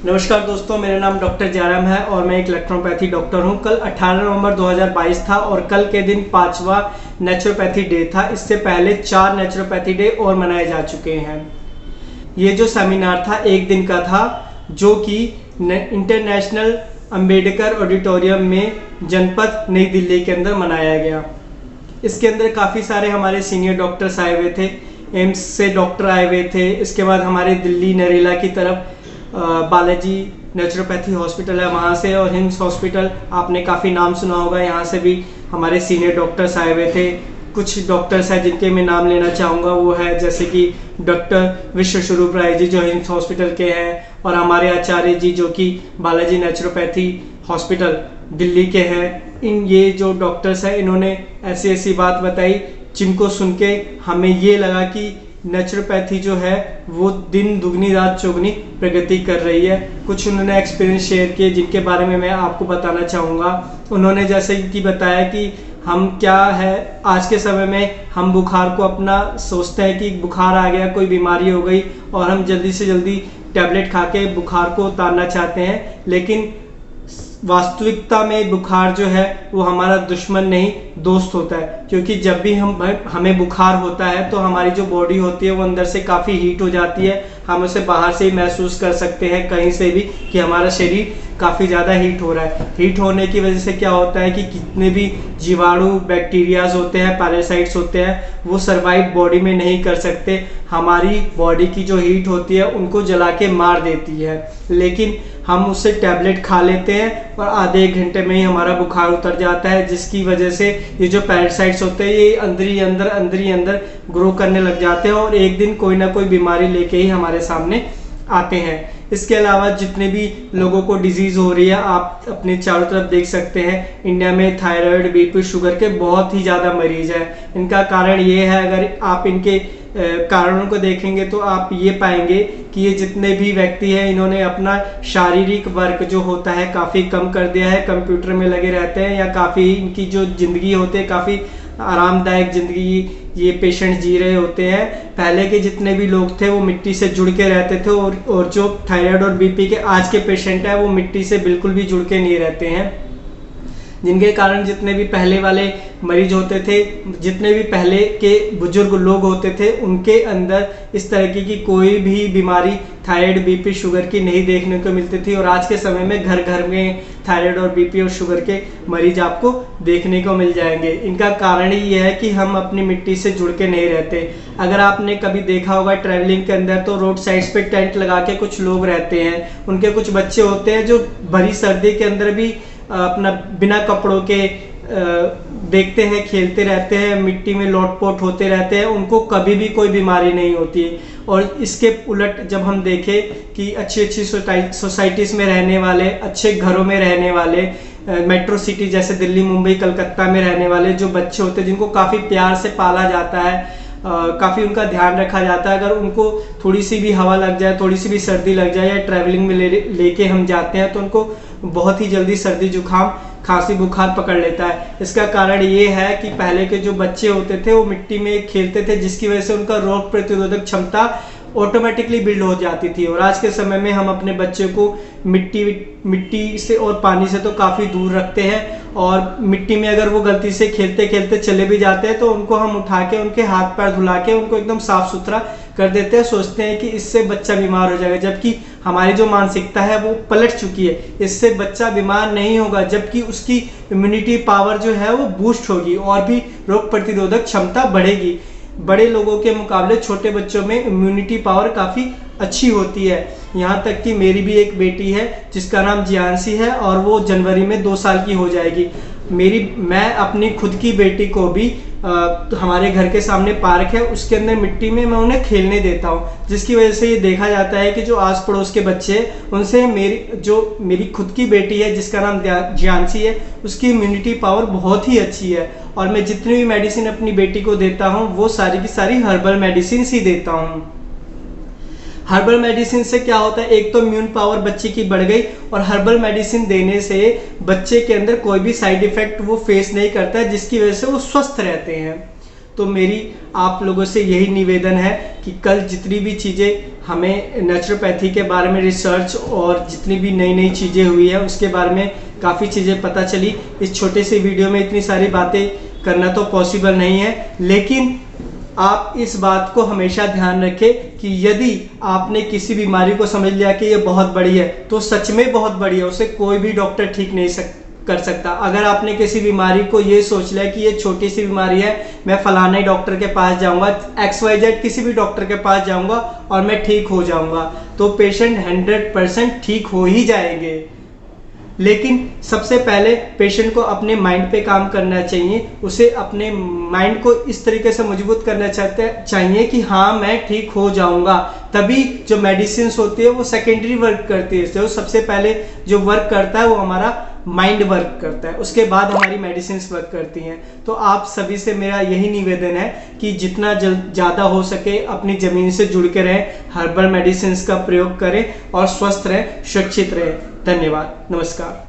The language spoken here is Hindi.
नमस्कार दोस्तों, मेरा नाम डॉक्टर जयराम है और मैं एक इलेक्ट्रोपैथी डॉक्टर हूं। कल 18 नवंबर 2022 था और कल के दिन 5वां नेचुरोपैथी डे था। इससे पहले 4 नेचुरोपैथी डे और मनाए जा चुके हैं। ये जो सेमिनार था एक दिन का था, जो कि इंटरनेशनल अंबेडकर ऑडिटोरियम में जनपद नई दिल्ली के अंदर मनाया गया। इसके अंदर काफ़ी सारे हमारे सीनियर डॉक्टर्स आए हुए थे, एम्स से डॉक्टर आए हुए थे। इसके बाद हमारे दिल्ली नरेला की तरफ बालाजी नेचुरोपैथी हॉस्पिटल है, वहाँ से, और हिम्स हॉस्पिटल आपने काफ़ी नाम सुना होगा, यहाँ से भी हमारे सीनियर डॉक्टर्स आए हुए थे। कुछ डॉक्टर्स हैं जिनके मैं नाम लेना चाहूँगा, वो है जैसे कि डॉक्टर विश्वस्वरूप राय जी जो हिम्स हॉस्पिटल के हैं, और हमारे आचार्य जी जो कि बालाजी नेचुरोपैथी हॉस्पिटल दिल्ली के हैं। ये जो डॉक्टर्स हैं इन्होंने ऐसी ऐसी बात बताई जिनको सुन के हमें ये लगा कि नेचुरोपैथी जो है वो दिन दुगनी रात चौगनी प्रगति कर रही है। कुछ उन्होंने एक्सपीरियंस शेयर किए जिनके बारे में मैं आपको बताना चाहूँगा। उन्होंने जैसे कि बताया कि हम क्या है, आज के समय में हम बुखार को अपना सोचते हैं कि बुखार आ गया, कोई बीमारी हो गई, और हम जल्दी से जल्दी टैबलेट खा के बुखार को उतारना चाहते हैं। लेकिन वास्तविकता में बुखार जो है वो हमारा दुश्मन नहीं दोस्त होता है, क्योंकि जब भी हमें बुखार होता है तो हमारी जो बॉडी होती है वो अंदर से काफ़ी हीट हो जाती है। हम उसे बाहर से ही महसूस कर सकते हैं कहीं से भी कि हमारा शरीर काफ़ी ज़्यादा हीट हो रहा है। हीट होने की वजह से क्या होता है कि कितने भी जीवाणु बैक्टीरियाज होते हैं, पैरासाइट्स होते हैं, वो सर्वाइव बॉडी में नहीं कर सकते। हमारी बॉडी की जो हीट होती है उनको जला के मार देती है। लेकिन हम उससे टैबलेट खा लेते हैं और आधे एक घंटे में ही हमारा बुखार उतर जाता है, जिसकी वजह से ये जो पैरासाइट्स होते हैं ये अंदर ही अंदर ग्रो करने लग जाते हैं और एक दिन कोई ना कोई बीमारी लेके ही हमारे सामने आते हैं। इसके अलावा जितने भी लोगों को डिजीज हो रही है, आप अपने चारों तरफ देख सकते हैं, इंडिया में थायराइड, बीपी, शुगर के बहुत ही ज़्यादा मरीज हैं। इनका कारण ये है, अगर आप इनके कारणों को देखेंगे तो आप ये पाएंगे कि ये जितने भी व्यक्ति हैं इन्होंने अपना शारीरिक वर्क जो होता है काफ़ी कम कर दिया है, कंप्यूटर में लगे रहते हैं, या काफ़ी इनकी जो ज़िंदगी होती है काफ़ी आरामदायक ज़िंदगी ये पेशेंट जी रहे होते हैं। पहले के जितने भी लोग थे वो मिट्टी से जुड़ के रहते थे, और जो थायराइड और बीपी के आज के पेशेंट हैं वो मिट्टी से बिल्कुल भी जुड़ के नहीं रहते हैं, जिनके कारण जितने भी पहले वाले मरीज होते थे, जितने भी पहले के बुजुर्ग लोग होते थे, उनके अंदर इस तरीके की कोई भी बीमारी थायराइड, बीपी, शुगर की नहीं देखने को मिलती थी। और आज के समय में घर घर में थायराइड और बीपी और शुगर के मरीज आपको देखने को मिल जाएंगे। इनका कारण ही यह है कि हम अपनी मिट्टी से जुड़ के नहीं रहते। अगर आपने कभी देखा होगा ट्रैवलिंग के अंदर, तो रोड साइड्स पे टेंट लगा के कुछ लोग रहते हैं, उनके कुछ बच्चे होते हैं जो भरी सर्दी के अंदर भी अपना बिना कपड़ों के देखते हैं, खेलते रहते हैं, मिट्टी में लोटपोट होते रहते हैं, उनको कभी भी कोई बीमारी नहीं होती। और इसके उलट जब हम देखें कि अच्छी अच्छी सोसाइटीज़ में रहने वाले, अच्छे घरों में रहने वाले, मेट्रो सिटी जैसे दिल्ली, मुंबई, कलकत्ता में रहने वाले जो बच्चे होते हैं, जिनको काफ़ी प्यार से पाला जाता है, काफ़ी उनका ध्यान रखा जाता है, अगर उनको थोड़ी सी भी हवा लग जाए, थोड़ी सी भी सर्दी लग जाए, या ट्रैवलिंग में लेके हम जाते हैं, तो उनको बहुत ही जल्दी सर्दी, जुकाम, खांसी, बुखार पकड़ लेता है। इसका कारण ये है कि पहले के जो बच्चे होते थे वो मिट्टी में खेलते थे, जिसकी वजह से उनका रोग प्रतिरोधक क्षमता ऑटोमेटिकली बिल्ड हो जाती थी। और आज के समय में हम अपने बच्चे को मिट्टी से और पानी से तो काफ़ी दूर रखते हैं, और मिट्टी में अगर वो गलती से खेलते खेलते चले भी जाते हैं तो उनको हम उठा के उनके हाथ पैर धुला के उनको एकदम साफ सुथरा कर देते हैं, सोचते हैं कि इससे बच्चा बीमार हो जाएगा, जबकि हमारी जो मानसिकता है वो पलट चुकी है। इससे बच्चा बीमार नहीं होगा, जबकि उसकी इम्यूनिटी पावर जो है वो बूस्ट होगी और भी रोग प्रतिरोधक क्षमता बढ़ेगी। बड़े लोगों के मुकाबले छोटे बच्चों में इम्यूनिटी पावर काफ़ी अच्छी होती है। यहाँ तक कि मेरी भी एक बेटी है जिसका नाम जियांसी है, और वो जनवरी में 2 साल की हो जाएगी। मैं अपनी खुद की बेटी को भी हमारे घर के सामने पार्क है, उसके अंदर मिट्टी में मैं उन्हें खेलने देता हूँ, जिसकी वजह से ये देखा जाता है कि जो आस पड़ोस के बच्चे हैं उनसे मेरी खुद की बेटी है जिसका नाम जियांसी है, उसकी इम्यूनिटी पावर बहुत ही अच्छी है। और मैं जितनी भी मेडिसिन अपनी बेटी को देता हूँ वो सारी की सारी हर्बल मेडिसिन ही देता हूँ। हर्बल मेडिसिन से क्या होता है, एक तो इम्यून पावर बच्चे की बढ़ गई, और हर्बल मेडिसिन देने से बच्चे के अंदर कोई भी साइड इफेक्ट वो फेस नहीं करता है, जिसकी वजह से वो स्वस्थ रहते हैं। तो मेरी आप लोगों से यही निवेदन है कि कल जितनी भी चीज़ें हमें नेचुरोपैथी के बारे में रिसर्च और जितनी भी नई नई चीज़ें हुई है उसके बारे में काफ़ी चीज़ें पता चली। इस छोटे से वीडियो में इतनी सारी बातें करना तो पॉसिबल नहीं है, लेकिन आप इस बात को हमेशा ध्यान रखें कि यदि आपने किसी बीमारी को समझ लिया कि ये बहुत बड़ी है तो सच में बहुत बड़ी है, उसे कोई भी डॉक्टर ठीक नहीं कर सकता। अगर आपने किसी बीमारी को ये सोच लिया कि ये छोटी सी बीमारी है, मैं फलाना ही डॉक्टर के पास जाऊंगा, XYZ किसी भी डॉक्टर के पास जाऊंगा और मैं ठीक हो जाऊंगा, तो पेशेंट 100% ठीक हो ही जाएंगे। लेकिन सबसे पहले पेशेंट को अपने माइंड पे काम करना चाहिए, उसे अपने माइंड को इस तरीके से मजबूत करना चाहिए कि हाँ मैं ठीक हो जाऊंगा। तभी जो मेडिसिन होती है वो सेकेंडरी वर्क करती है, जो सबसे पहले जो वर्क करता है वो हमारा माइंड वर्क करता है, उसके बाद हमारी मेडिसिन वर्क करती हैं। तो आप सभी से मेरा यही निवेदन है कि जितना ज़्यादा हो सके अपनी ज़मीन से जुड़ के रहें, हर्बल मेडिसिन का प्रयोग करें और स्वस्थ रहें, सुरक्षित रहें। धन्यवाद, नमस्कार।